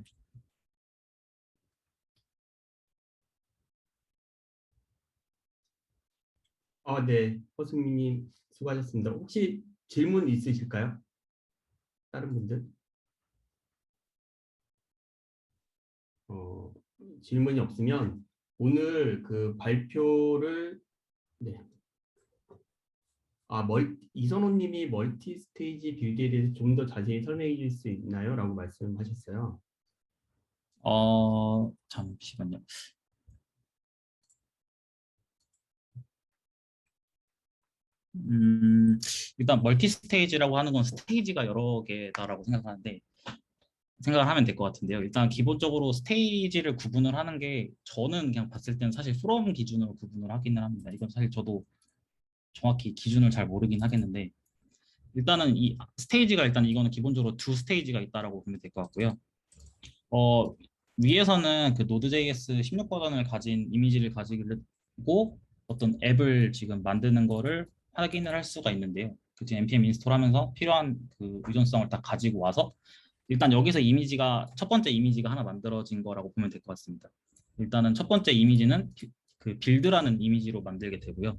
네. 허승민님 수고하셨습니다. 혹시 질문 있으실까요? 다른 분들? 어, 질문이 없으면 오늘 그 발표를 네. 이선호 님이 멀티 스테이지 빌드에 대해서 좀 더 자세히 설명해 주실 수 있나요? 라고 말씀하셨어요. 잠시만요. 일단 멀티 스테이지라고 하는 건 스테이지가 여러 개다라고 생각을 하면 될 것 같은데요. 일단 기본적으로 스테이지를 구분을 하는 게 저는 그냥 봤을 때는 사실 프롬 기준으로 구분을 하기는 합니다. 이건 사실 저도 정확히 기준을 잘 모르긴 하겠는데 일단은 이 스테이지가 일단 이거는 기본적으로 두 스테이지가 있다라고 보면 될 것 같고요. 어, 위에서는 그 Node.js 16 버전을 가진 이미지를 가지고 어떤 앱을 지금 만드는 거를 확인을 할 수가 있는데요. 그 지금 npm 인스톨하면서 필요한 그 의존성을 딱 가지고 와서 일단 여기서 이미지가 첫 번째 이미지가 하나 만들어진 거라고 보면 될 것 같습니다. 일단은 첫 번째 이미지는 그 빌드라는 이미지로 만들게 되고요.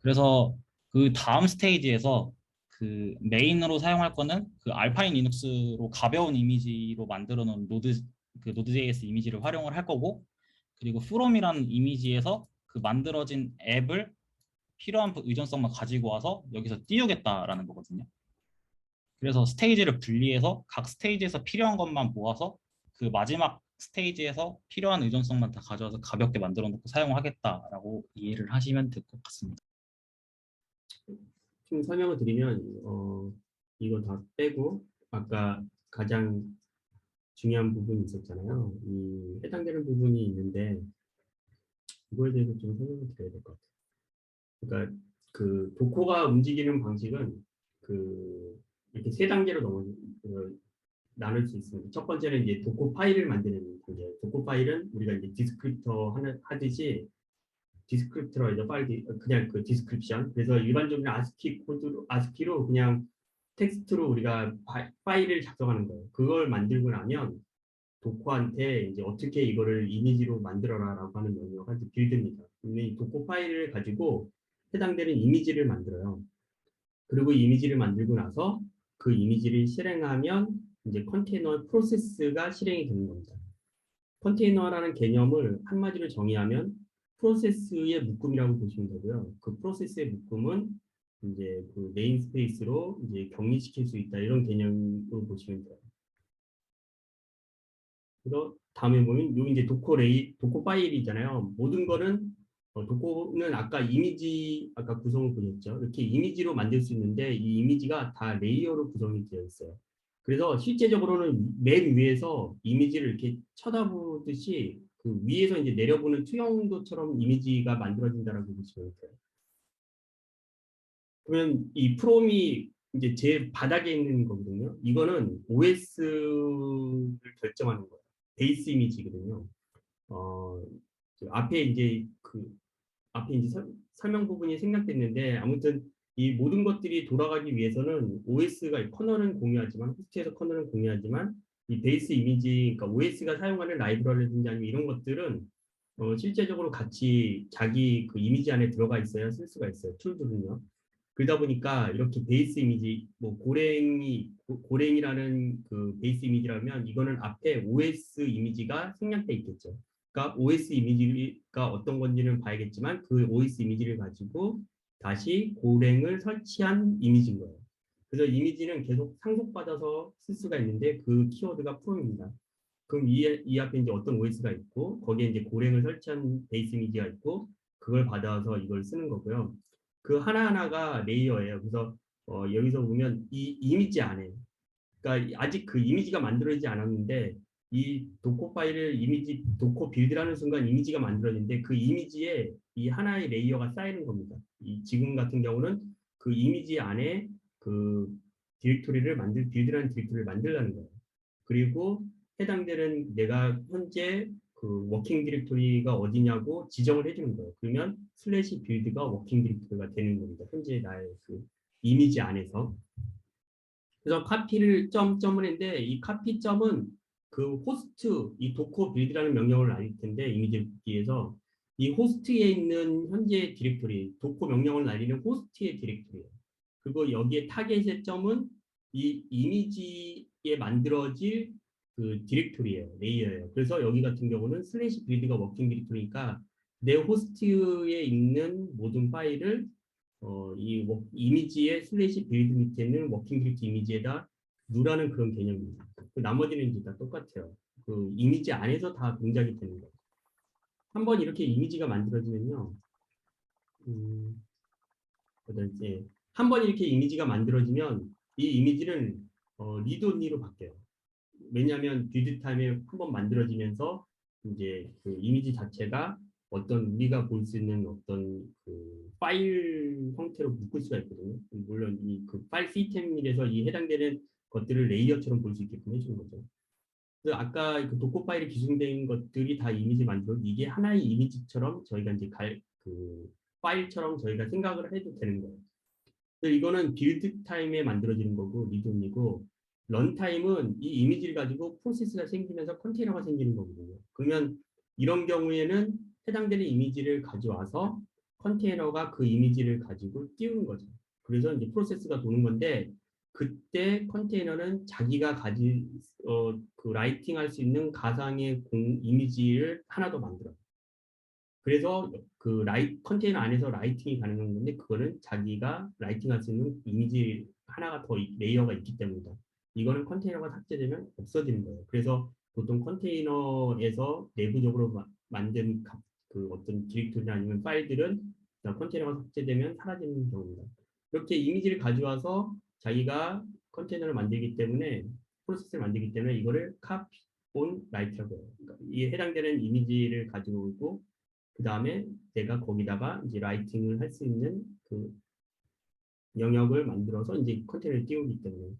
그래서 그 다음 스테이지에서 그 메인으로 사용할 거는 그 알파인 리눅스로 가벼운 이미지로 만들어 놓은 그 노드.js 이미지를 활용을 할 거고 그리고 프롬이라는 이미지에서 그 만들어진 앱을 필요한 의존성만 가지고 와서 여기서 띄우겠다라는 거거든요. 그래서 스테이지를 분리해서 각 스테이지에서 필요한 것만 모아서 그 마지막 스테이지에서 필요한 의존성만 다 가져와서 가볍게 만들어 놓고 사용하겠다라고 이해를 하시면 될 것 같습니다. 좀 설명을 드리면 이거 다 빼고 아까 가장 중요한 부분이 있었잖아요. 이 해당되는 부분이 있는데 이거에 대해서 좀 설명을 드려야 될 것 같아요. 그러니까 그 도코가 움직이는 방식은 그 이렇게 세 단계로 나눌 수 있습니다. 첫 번째는 이제 도코 파일을 만드는 단계. 도코 파일은 우리가 이제 디스크립터 하듯이 디스크립터로 이제 그냥 그 디스크립션. 그래서 일반적인 아스키로 그냥 텍스트로 우리가 파일을 작성하는 거예요. 그걸 만들고 나면 도코한테 이제 어떻게 이거를 이미지로 만들어라라고 하는 명령어가 이제 빌드입니다. 이 도코 파일을 가지고 해당되는 이미지를 만들어요. 그리고 이미지를 만들고 나서 그 이미지를 실행하면 이제 컨테이너 프로세스가 실행이 되는 겁니다. 컨테이너라는 개념을 한마디로 정의하면 프로세스의 묶음이라고 보시면 되고요. 그 프로세스의 묶음은 이제 그 네임스페이스로 이제 격리시킬 수 있다 이런 개념으로 보시면 돼요. 그래서 다음에 보면 요 이제 도코 파일이잖아요. 모든 거는 도코는 아까 이미지 아까 구성을 보셨죠. 이렇게 이미지로 만들 수 있는데 이 이미지가 다 레이어로 구성이 되어 있어요. 그래서 실제적으로는 맨 위에서 이미지를 이렇게 쳐다보듯이 그 위에서 이제 내려보는 투영도처럼 이미지가 만들어진다라고 보시면 돼요. 그러면 이 프롬이 이제 제일 바닥에 있는 거거든요. 이거는 OS를 결정하는 거예요. 베이스 이미지거든요. 어, 앞에 이제 설명 부분이 생략됐는데 아무튼 이 모든 것들이 돌아가기 위해서는 OS가 커널은 공유하지만 호스트에서 커널은 공유하지만 이 베이스 이미지 그러니까 OS가 사용하는 라이브러리든지 아니면 이런 것들은 실제적으로 같이 자기 그 이미지 안에 들어가 있어야 쓸 수가 있어요. 툴들은요. 그러다 보니까 이렇게 베이스 이미지 뭐 고랭이라는 그 베이스 이미지라면 이거는 앞에 OS 이미지가 생략돼 있겠죠. 그러니까 OS 이미지가 어떤 건지는 봐야겠지만 그 OS 이미지를 가지고 다시 고랭을 설치한 이미지인 거예요. 그래서 이미지는 계속 상속받아서 쓸 수가 있는데 그 키워드가 프롬입니다. 그럼 이 앞에 이제 어떤 OS가 있고 거기에 이제 고랭을 설치한 베이스 이미지가 있고 그걸 받아서 이걸 쓰는 거고요. 그 하나하나가 레이어예요. 그래서 여기서 보면 이 이미지 안에 그러니까 아직 그 이미지가 만들어지지 않았는데 이 도코 파일을 도코 빌드라는 순간 이미지가 만들어지는데 그 이미지에 이 하나의 레이어가 쌓이는 겁니다. 이 지금 같은 경우는 그 이미지 안에 그 빌드라는 디렉토리를 만들라는 거예요. 그리고 해당되는 내가 현재 그 워킹 디렉토리가 어디냐고 지정을 해주는 거예요. 그러면 슬래시 빌드가 워킹 디렉토리가 되는 겁니다. 현재 나의 그 이미지 안에서. 그래서 카피를 점을 했는데 이 카피 점은 그 호스트 이 도커 빌드라는 명령을 날릴 텐데 이미지 복귀에서 이 호스트에 있는 현재 디렉토리 도커 명령을 날리는 호스트의 디렉토리예요. 그리고 여기에 타겟의 점은 이 이미지에 만들어질 그 디렉토리예요. 레이어예요. 그래서 여기 같은 경우는 슬래시 빌드가 워킹 디렉토리니까 내 호스트에 있는 모든 파일을 이 이미지의 슬래시 빌드 밑에 있는 워킹 디렉트 이미지에다 누라는 그런 개념입니다. 그 나머지는 이제 다 똑같아요. 그 이미지 안에서 다 동작이 되는 거예요. 한번 이렇게 이미지가 만들어지면요. 음, 이제 한번 이렇게 이미지가 만들어지면 이 이미지는 리드 온리로 바뀌어요. 왜냐하면 빌드 타임에 한번 만들어지면서 이제 그 이미지 자체가 어떤 우리가 볼 수 있는 어떤 그 파일 형태로 묶을 수가 있거든요. 물론 이 그 파일 시스템에서 이 해당되는 것들을 레이어처럼 볼 수 있게끔 해주는 거죠. 그래서 아까 그 도커 파일에 기술된 것들이 다 이미지 만들어 이게 하나의 이미지처럼 저희가 이제 그 파일처럼 저희가 생각을 해도 되는 거예요. 그래서 이거는 빌드 타임에 만들어지는 거고 리돈이고 런타임은 이 이미지를 가지고 프로세스가 생기면서 컨테이너가 생기는 거거든요. 그러면 이런 경우에는 해당되는 이미지를 가져와서 컨테이너가 그 이미지를 가지고 띄우는 거죠. 그래서 이제 프로세스가 도는 건데 그때 컨테이너는 자기가 그 라이팅 할 수 있는 가상의 이미지를 하나 더 만들어요. 그래서 그 컨테이너 안에서 라이팅이 가능한 건데 그거는 자기가 라이팅할 수 있는 이미지 하나가 더 레이어가 있기 때문이다. 이거는 컨테이너가 삭제되면 없어지는 거예요. 그래서 보통 컨테이너에서 내부적으로 만든 그 어떤 디렉토리나 아니면 파일들은 컨테이너가 삭제되면 사라지는 경우입니다. 이렇게 이미지를 가져와서 자기가 컨테이너를 만들기 때문에 프로세스를 만들기 때문에 이거를 카피 온 라이트라고 해요. 그러니까 이 해당되는 이미지를 가지고 오고 그 다음에 내가 거기다가 이제 라이팅을 할 수 있는 그 영역을 만들어서 이제 컨테이너를 띄우기 때문에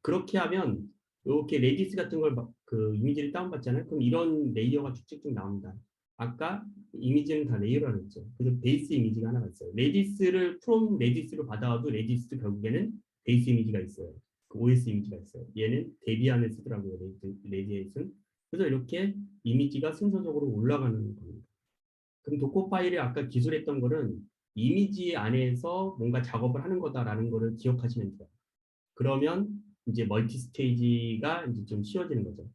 그렇게 하면 이렇게 레디스 같은 걸 그 이미지를 다운받잖아요. 그럼 이런 레이어가 쭉쭉쭉 나옵니다. 아까 이미지는 다 레이어라고 했죠. 그래서 베이스 이미지가 하나가 있어요. 레디스를 프롬 레디스로 받아와도 레디스 결국에는 베이스 이미지가 있어요. 그 OS 이미지가 있어요. 얘는 데비안을 쓰더라고요. 레디에이슨. 그래서 이렇게 이미지가 순서적으로 올라가는 겁니다. 그럼 도커 파일이 아까 기술했던 거는 이미지 안에서 뭔가 작업을 하는 거다라는 거를 기억하시면 돼요. 그러면 이제 멀티 스테이지가 이제 좀 쉬워지는 거죠.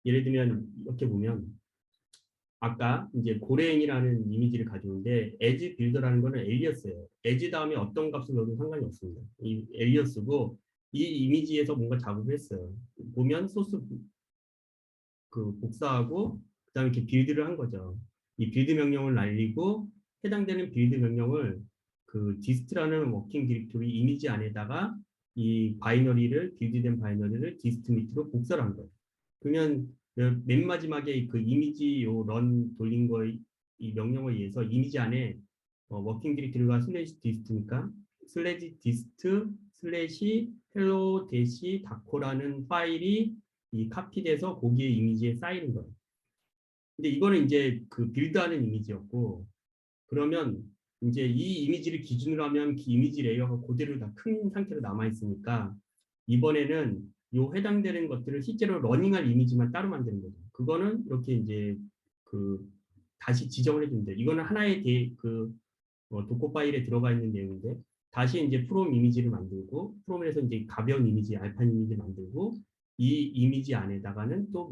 예를 들면 이렇게 보면 아까 이제 고레인이라는 이미지를 가져오는데 에지 빌더라는 거는 엘리어스예요. 에지 다음에 어떤 값을 넣어도 상관이 없습니다. 이 엘리어스고 이 이미지에서 뭔가 작업을 했어요. 보면 소스 그 복사하고 그다음에 이렇게 빌드를 한 거죠. 이 빌드 명령을 날리고 해당되는 빌드 명령을 그 디스트라는 워킹 디렉토리 이미지 안에다가 이 바이너리를 빌드된 바이너리를 디스트 밑으로 복사를 한 거예요. 그러면 맨 마지막에 그 이미지 요 런 돌린 거의 이 명령에 의해서 이미지 안에 워킹 디렉토리가 슬래시 디스트니까 슬래시 디스트 슬래시 헬로 대시 다코라는 파일이 이 카피돼서 거기에 이미지에 쌓이는 거예요. 근데 이거는 이제 그 빌드하는 이미지였고 그러면 이제 이 이미지를 기준으로 하면 그 이미지 레이어가 그대로 다 큰 상태로 남아 있으니까 이번에는 요 해당되는 것들을 실제로 러닝할 이미지만 따로 만드는 거죠. 그거는 이렇게 이제 그 다시 지정을 해준대. 이거는 하나의 도커 파일에 들어가 있는 내용인데 다시 이제 프롬 이미지를 만들고 프롬에서 이제 가벼운 이미지, 알판 이미지 만들고 이 이미지 안에다가는 또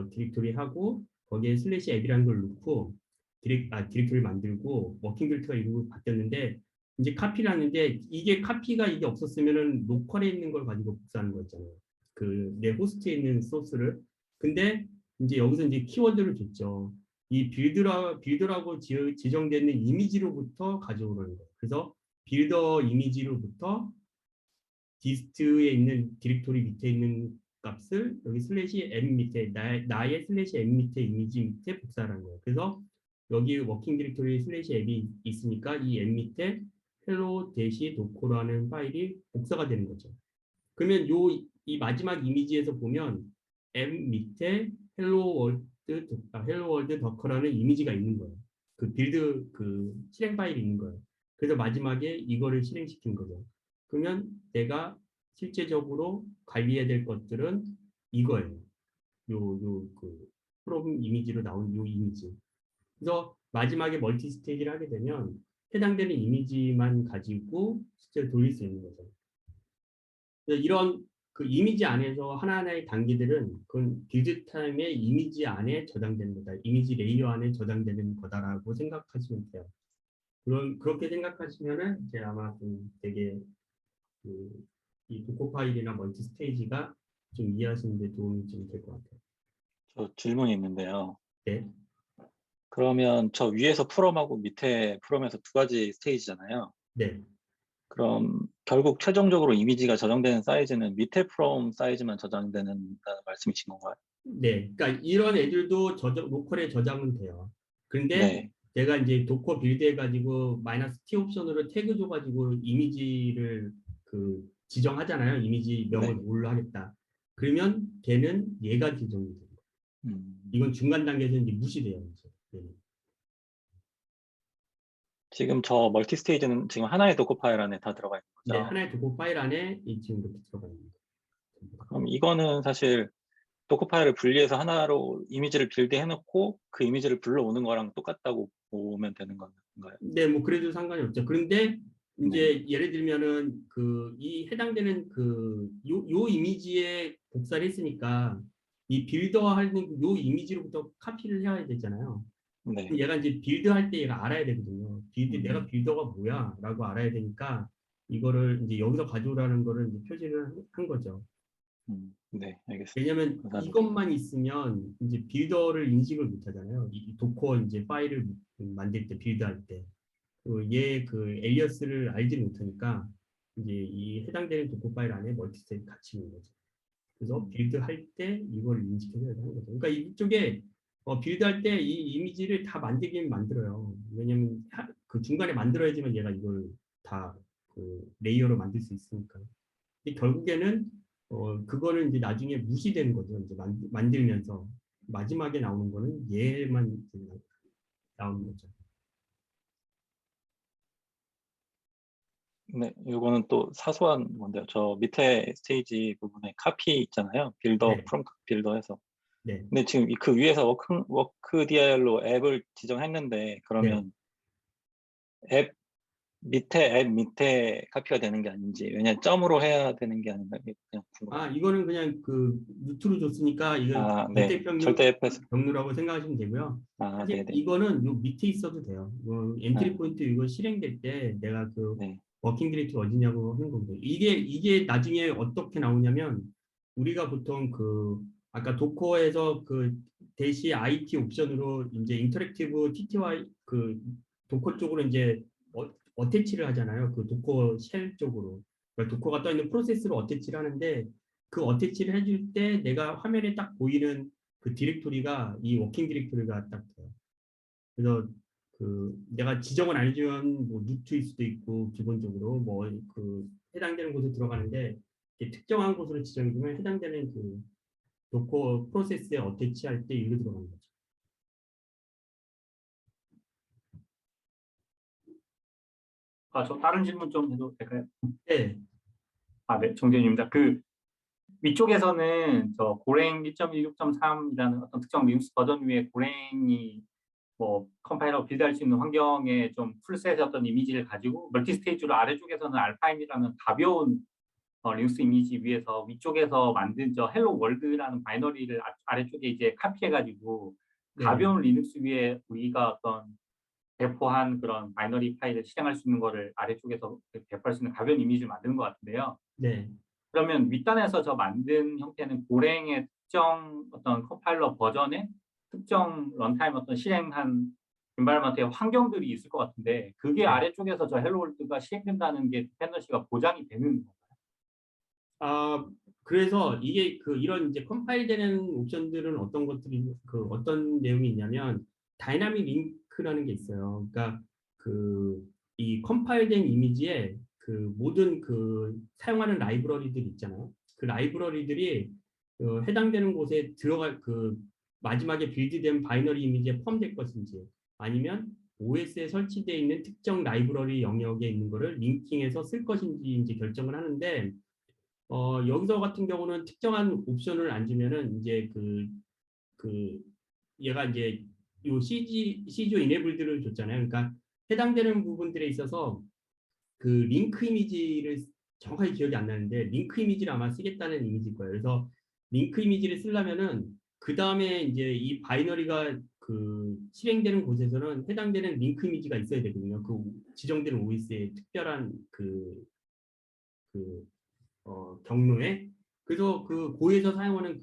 디렉토리 하고 거기에 슬래시 앱이라는 걸 넣고 디렉토리 만들고 워킹 디렉토리가 이루고 바뀌었는데 이제 카피를 하는데 이게 카피가 이게 없었으면은 로컬에 있는 걸 가지고 복사하는 거였잖아요. 그 내 호스트에 있는 소스를. 근데 이제 여기서 이제 키워드를 줬죠. 이 빌드라고 지정되는 이미지로부터 가져오는 거예요. 그래서 빌더 이미지로부터 디스트에 있는 디렉토리 밑에 있는 값을 여기 슬래시 m 밑에 나의 슬래시 m 밑에 이미지 밑에 복사하는 거예요. 그래서 여기 워킹 디렉토리 슬래시 앱이 있으니까 이 m 밑에 hello 대시 도코라는 파일이 복사가 되는 거죠. 그러면 이 마지막 이미지에서 보면 m 밑에 헬로 월드 더커라는 이미지가 있는 거예요. 그 빌드 그 실행 파일이 있는 거예요. 그래서 마지막에 이거를 실행시킨 거죠. 그러면 내가 실제적으로 관리해야 될 것들은 이거예요. 그 프롬 이미지로 나온 요 이미지. 그래서 마지막에 멀티 스테이지를 하게 되면 해당되는 이미지만 가지고 실제로 돌릴 수 있는 거죠. 이런 그 이미지 안에서 하나하나의 단계들은 그건 빌드 타임의 이미지 안에 저장되는 거다. 이미지 레이어 안에 저장되는 거다라고 생각하시면 돼요. 그렇게 생각하시면은 이제 아마 좀 되게 이 도커 파일이나 멀티 스테이지가 좀 이해하시는 데 도움이 좀 될 것 같아요. 저 질문이 있는데요. 네. 그러면 저 위에서 프롬하고 밑에 프롬에서 두 가지 스테이지잖아요. 네. 그럼 결국 최종적으로 이미지가 저장되는 사이즈는 밑에 프롬 사이즈만 저장되는 말씀이신 건가요? 네. 그러니까 이런 애들도 로컬에 저장은 돼요. 근데 네, 내가 이제 도커 빌드해가지고 마이너스 T 옵션으로 태그 줘가지고 이미지를 그 지정하잖아요. 이미지 명을 네. 뭘로 하겠다. 그러면 걔는 얘가 지정이 돼요. 음, 이건 중간 단계에서 이제 무시돼요. 이제. 네. 지금 저 멀티 스테이지는 지금 하나의 도커 파일 안에 다 들어가 있는 네, 거죠? 하나의 도커 파일 안에 지금 이렇게 들어가 있는 거예요. 그럼 이거는 사실 도커 파일을 분리해서 하나로 이미지를 빌드해 놓고 그 이미지를 불러오는 거랑 똑같다고 보면 되는 건가요? 네, 뭐 그래도 상관이 없죠. 그런데 네, 이제 예를 들면은 이 해당되는 요 이미지에 복사를 했으니까 이 빌더하는 요 이미지로부터 카피를 해야 되잖아요. 네. 얘가 이제 빌드할 때 얘가 알아야 되거든요. 내가 음, 빌더가 뭐야라고 알아야 되니까 이거를 이제 여기서 가져오라는 거를 이제 표시를 한 거죠. 네, 알겠습니다. 왜냐면 감사합니다. 이것만 있으면 이제 빌더를 인식을 못 하잖아요. 이 도커 이제 파일을 만들 때 빌드할 때. 얘 엘리어스를 알지 못하니까 이제 이 해당되는 도커 파일 안에 멀티스테이지 같이 있는 거죠. 그래서 음, 빌드할 때 이걸 인식해서 하는 거죠. 그러니까 이쪽에 빌드할 때 이 이미지를 다 만들긴 만들어요. 왜냐면 그 중간에 만들어야지만 얘가 이걸 다 그 레이어로 만들 수 있으니까. 근데 결국에는 그거는 이제 나중에 무시되는 거죠. 이제 만들면서 마지막에 나오는 거는 얘만 이제 나오는 거죠. 네, 이거는 또 사소한 건데요. 저 밑에 스테이지 부분에 카피 있잖아요. 빌더, 네, 프롬 빌더 해서. 네, 근데 지금 그 위에서 워크 DIR로 앱을 지정했는데, 네. 그러면 앱 밑에 카피가 되는 게 아닌지, 왜냐면 점으로 해야 되는 게 아닌가, 그냥 궁금해요. 이거는 그냥 그 루트로 줬으니까 이건 아, 네. 절대 병 절대 앱에서. 경로라고 생각하시면 되고요. 아, 사실 네네. 이거는 요 밑에 있어도 돼요. 엔트리 아, 포인트 이거 실행될 때 내가 그 네. 워킹 디렉토리 어디냐고 하는 거거든요. 이게 나중에 어떻게 나오냐면 우리가 보통 아까 도커에서 대시 IT 옵션으로 이제 인터랙티브 TTY 도커 쪽으로 이제 어태치를 하잖아요. 그 도커 쉘 쪽으로. 그러니까 도커가 떠 있는 프로세스로 어태치를 하는데 그 어태치를 해줄 때 내가 화면에 딱 보이는 그 디렉토리가 이 워킹 디렉토리가 딱 돼요. 그래서 내가 지정을 안 해주면 뭐 루트일 수도 있고 기본적으로 뭐 해당되는 곳에 들어가는데 특정한 곳으로 지정해주면 해당되는 도커 프로세스에 어태치할 때 이거 들어가는 거죠. 저 다른 질문 좀 해도 될까요? 네, 네, 정재윤입니다. 위쪽에서는 저 고랭 1.16.3이라는 어떤 특정 리눅스 버전 위에 고랭이 뭐 컴파일러 빌드할 수 있는 환경에 좀 풀셋의 어떤 이미지를 가지고 멀티 스테이지로 아래쪽에서는 알파임이라는 가벼운 리눅스 이미지 위에서 위쪽에서 만든 저 헬로 월드라는 바이너리를 아래쪽에 이제 카피해가지고 네, 가벼운 리눅스 위에 우리가 어떤 배포한 그런 바이너리 파일을 실행할 수 있는 거를 아래쪽에서 배포할 수 있는 가벼운 이미지를 만드는 것 같은데요. 네. 그러면 윗단에서 저 만든 형태는 고랭의 특정 어떤 컴파일러 버전의 특정 런타임 어떤 실행한 엔바이러먼트의 환경들이 있을 것 같은데 그게 네. 아래쪽에서 저 헬로월드가 실행된다는 게 디펜던시가 보장이 되는 건가요? 그래서 이게 이런 이제 컴파일되는 옵션들은 어떤 내용이 있냐면 다이나믹 링크라는 게 있어요. 그러니까 이 컴파일된 이미지에 모든 사용하는 라이브러리들 있잖아요. 그 라이브러리들이 해당되는 곳에 마지막에 빌드된 바이너리 이미지에 포함될 것인지 아니면 OS에 설치되어 있는 특정 라이브러리 영역에 있는 거를 링킹해서 쓸 것인지 이제 결정을 하는데 여기서 같은 경우는 특정한 옵션을 안 주면은 이제 얘가 이제 요 CGO 이네블드를 줬잖아요. 그러니까 해당되는 부분들에 있어서 링크 이미지를 정확하게 기억이 안 나는데 링크 이미지를 아마 쓰겠다는 이미지일 거예요. 그래서 링크 이미지를 쓰려면은 그 다음에 이제 이 바이너리가 실행되는 곳에서는 해당되는 링크 이미지가 있어야 되거든요. 지정되는 OS의 특별한 그 경로에. 그래서 고에서 사용하는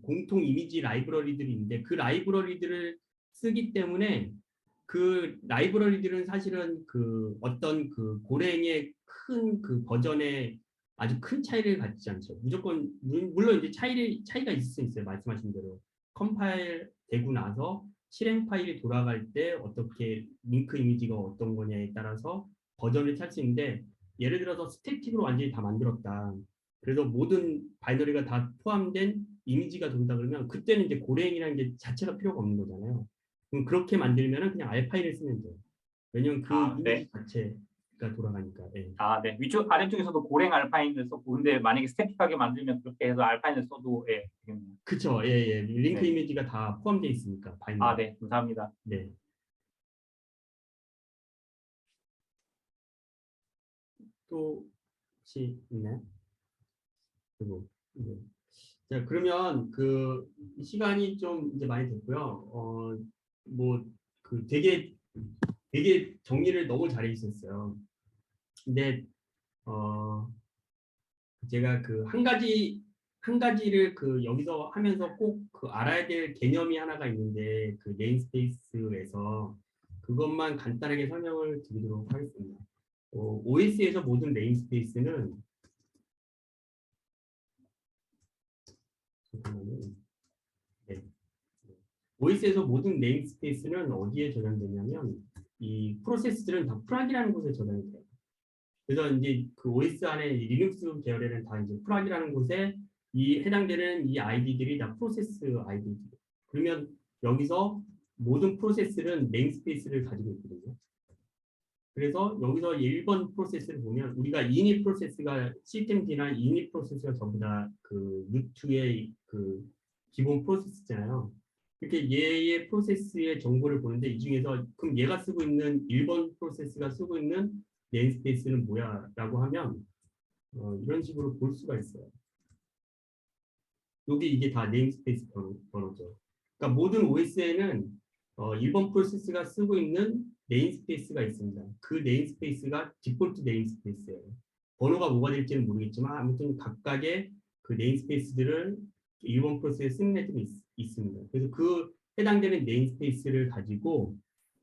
공통 이미지 라이브러리들이 있는데 그 라이브러리들을 쓰기 때문에 그 라이브러리들은 사실은 그 어떤 그 고랭의 큰 그 버전에 아주 큰 차이를 갖지 않죠. 무조건 물론 이제 차이가 있을 수 있어요. 말씀하신 대로 컴파일 되고 나서 실행 파일이 돌아갈 때 어떻게 링크 이미지가 어떤 거냐에 따라서 버전을 찾을 수 있는데 예를 들어서 스태틱으로 완전히 다 만들었다. 그래서 모든 바이너리가 다 포함된 이미지가 돈다 그러면 그때는 이제 고랭이라는 게 자체가 필요가 없는 거잖아요. 그럼 그렇게 만들면은 그냥 알파인을 쓰면 돼요. 왜냐면 그 아, 이미지 네. 자체가 돌아가니까. 예. 아, 네. 위쪽 아래쪽에서도 고랭 알파인을 썼고, 근데 만약에 스태틱하게 만들면 그렇게 해서 알파인을 써도 예, 되겠네요. 그쵸. 예, 예. 링크 네. 이미지가 다 포함되어 있으니까. 바이너리. 아, 네. 감사합니다. 네. 또 혹시 있나요? 그리고 네. 자, 그러면 그 시간이 좀 이제 많이 됐고요. 뭐 그 되게 정리를 너무 잘해 주셨어요. 근데 제가 그 한 가지를 그 여기서 하면서 꼭 그 알아야 될 개념이 하나가 있는데 그 네임스페이스에서 그것만 간단하게 설명을 드리도록 하겠습니다. OS에서 모든 네임스페이스는 잠깐만요. 네. OS에서 모든 네임스페이스는 어디에 저장되냐면 이 프로세스들은 다 프락이라는 곳에 저장이 돼요. 그래서 이제 그 OS 안에 이 리눅스 계열에는 다 이제 프락이라는 곳에 이 해당되는 이 아이디들이 다 프로세스 아이디들. 그러면 여기서 모든 프로세스는 네임스페이스를 가지고 있거든요. 그래서 여기서 1번 프로세스를 보면 우리가 init 프로세스가 systemd나 init 프로세스가 전부 다 그 루트의 그 기본 프로세스잖아요. 이렇게 얘의 프로세스의 정보를 보는데 이 중에서 그럼 얘가 쓰고 있는 1번 프로세스가 쓰고 있는 네임스페이스는 뭐야? 라고 하면 이런 식으로 볼 수가 있어요. 여기 이게 다 네임스페이스 번호죠. 그러니까 모든 OS에는 1번 프로세스가 쓰고 있는 네임스페이스가 있습니다. 그 네임스페이스가 디폴트 네임스페이스예요. 번호가 뭐가 될지는 모르겠지만 아무튼 각각의 그 네임스페이스들을 1번 프로세스에 쓰는 애들이 있습니다. 그래서 그 해당되는 네임스페이스를 가지고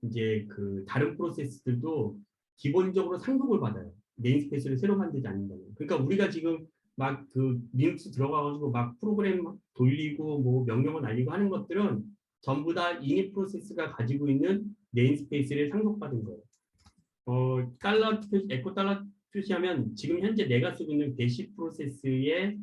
이제 그 다른 프로세스들도 기본적으로 상속을 받아요. 네임스페이스를 새로 만들지 않는다면. 그러니까 우리가 지금 막 그 리눅스 들어가가지고 막 프로그램 돌리고 뭐 명령어 날리고 하는 것들은 전부 다 이닛 프로세스가 가지고 있는 네임스페이스를 상속받은 거예요. 에코 달러 표시하면 지금 현재 내가 쓰고 있는 배시 프로세스의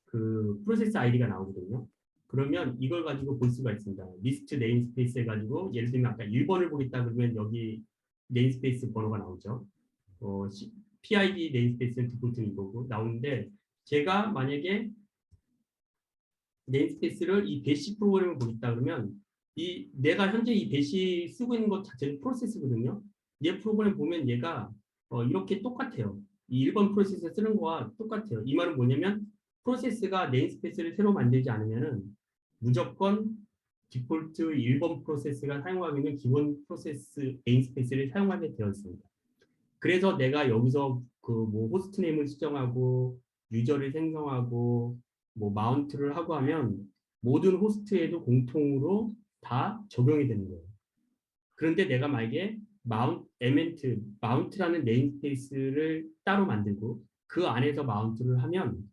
그 프로세스 아이디가 나오거든요. 그러면 이걸 가지고 볼 수가 있습니다. 리스트 네임스페이스 해가지고 예를 들면 아까 1번을 보겠다 그러면 여기 네임스페이스 번호가 나오죠. PID 네임스페이스는 디폴트는 이거고 나오는데 제가 만약에 네임스페이스를 이 배시 프로그램을 보겠다 그러면 내가 현재 이 배시 쓰고 있는 것 자체는 프로세스거든요. 얘 프로그램 보면 얘가 이렇게 똑같아요. 이 1번 프로세스 쓰는 거와 똑같아요. 이 말은 뭐냐면 프로세스가 네임스페이스를 새로 만들지 않으면은 무조건 디폴트 1번 프로세스가 사용하고 있는 기본 프로세스 네임스페이스를 사용하게 되어 있습니다. 그래서 내가 여기서 그 뭐 호스트 네임을 수정하고 유저를 생성하고 뭐 마운트를 하고 하면 모든 호스트에도 공통으로 다 적용이 되는 거예요. 그런데 내가 만약에 마운트라는 네임스페이스를 따로 만들고 그 안에서 마운트를 하면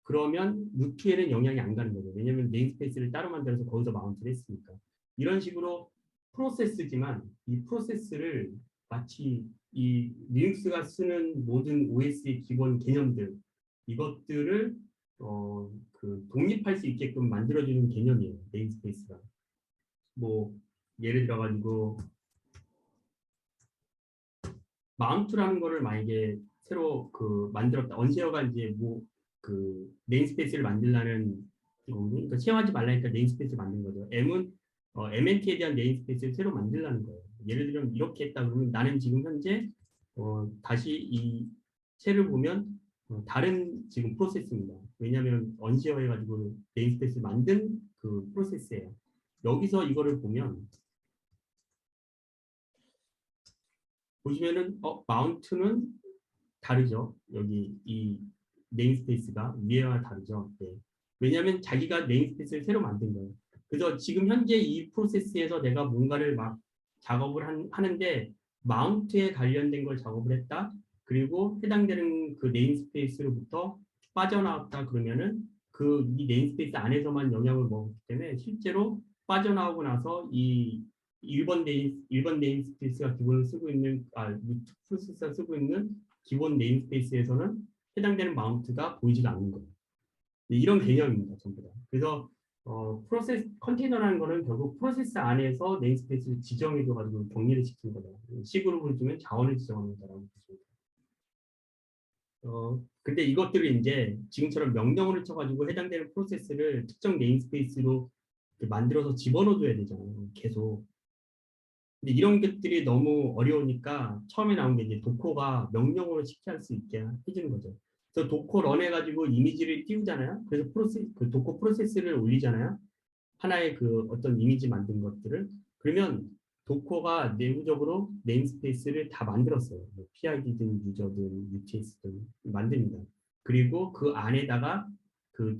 그러면 루트에는 영향이 안 가는 거죠. 왜냐하면 네임스페이스를 따로 만들어서 거기서 마운트를 했으니까. 이런 식으로 프로세스지만 이 프로세스를 마치 이 리눅스가 쓰는 모든 OS의 기본 개념들 이것들을 그 독립할 수 있게끔 만들어주는 개념이에요. 네임스페이스가. 뭐 예를 들어 가지고 마운트라는 거를 만약에 새로 그 만들었다. 언제어가 이제 뭐 그 네임스페이스를 만들라는 그러니까 채용하지 말라니까 네임스페이스를 만든 거죠. M은 MNT에 대한 네임스페이스를 새로 만들라는 거예요. 예를 들면 이렇게 했다 그러면 나는 지금 현재 다시 이 셀을 보면 다른 지금 프로세스입니다. 왜냐하면 언시어 해가지고 네임스페이스를 만든 그 프로세스예요. 여기서 이거를 보면 보시면은 마운트는 다르죠. 여기 이 네임스페이스가 위에와 다르죠. 네. 왜냐하면 자기가 네임스페이스를 새로 만든 거예요. 그래서 지금 현재 이 프로세스에서 내가 뭔가를 막 작업을 하는데 마운트에 관련된 걸 작업을 했다. 그리고 해당되는 그 네임스페이스로부터 빠져나왔다 그러면은 그 이 네임스페이스 안에서만 영향을 먹기 때문에 실제로 빠져나오고 나서 이 1번 네임스페이스가 기본을 쓰고 있는 루트 프로세스가 쓰고 있는 기본 네임스페이스에서는 해당되는 마운트가 보이지가 않는 거예요. 이런 개념입니다, 전부 다. 그래서 프로세스 컨테이너라는 거는 결국 프로세스 안에서 네임스페이스를 지정해줘가지고 격리를 시키는 거다. 식으로 보여주면 자원을 지정하는 거라고 보시면 돼요. 근데 이것들을 이제 지금처럼 명령어를 쳐가지고 해당되는 프로세스를 특정 네임스페이스로 만들어서 집어넣어줘야 되잖아요. 계속. 근데 이런 것들이 너무 어려우니까 처음에 나온 게 이제 도커가 명령어로 쉽게 할 수 있게 해주는 거죠. 그래서 도커 런 해가지고 이미지를 띄우잖아요. 그래서 그 도커 프로세스를 올리잖아요. 하나의 그 어떤 이미지 만든 것들을. 그러면 도커가 내부적으로 네임스페이스를 다 만들었어요. 뭐 PID든 유저든 UTS든 만듭니다. 그리고 그 안에다가 그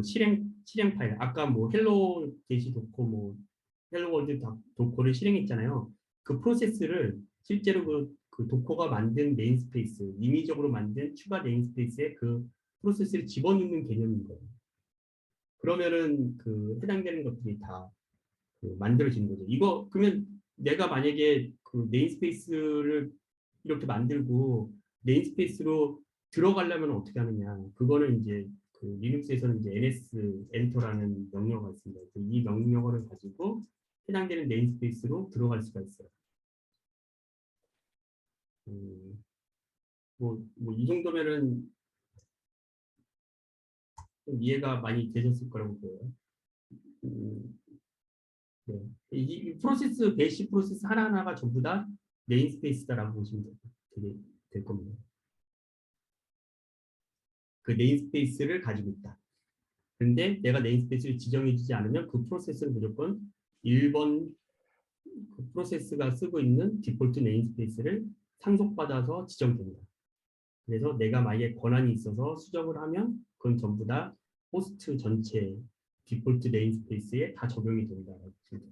실행 파일, 아까 뭐 헬로 대시 도커 뭐 헬로 월드 도커를 실행했잖아요. 그 프로세스를 실제로 그 도커가 만든 네임스페이스, 임의적으로 만든 추가 네임스페이스에 그 프로세스를 집어넣는 개념인 거예요. 그러면은 그 해당되는 것들이 다 만들어지는 거죠. 이거 그러면 내가 만약에 그 네임스페이스를 이렇게 만들고 네임스페이스로 들어가려면 어떻게 하느냐? 그거는 이제 그 리눅스에서는 이제 ns 엔터라는 명령어가 있습니다. 이 명령어를 가지고 해당되는 네임스페이스로 들어갈 수가 있어요. 이 정도면은 좀 이해가 많이 되셨을 거라고 보여요. 네. 이 프로세스, 배시 프로세스 하나하나가 전부 다 네임스페이스다라고 보시면 될 겁니다. 그 네임스페이스를 가지고 있다. 근데 내가 네임스페이스를 지정해주지 않으면 그 프로세스는 무조건 1번 그 프로세스가 쓰고 있는 디폴트 네임스페이스를 상속받아서 지정됩니다. 그래서 내가 만약에 권한이 있어서 수정을 하면 그건 전부 다 호스트 전체 디폴트 네임스페이스에 다 적용이 된다라고 보시면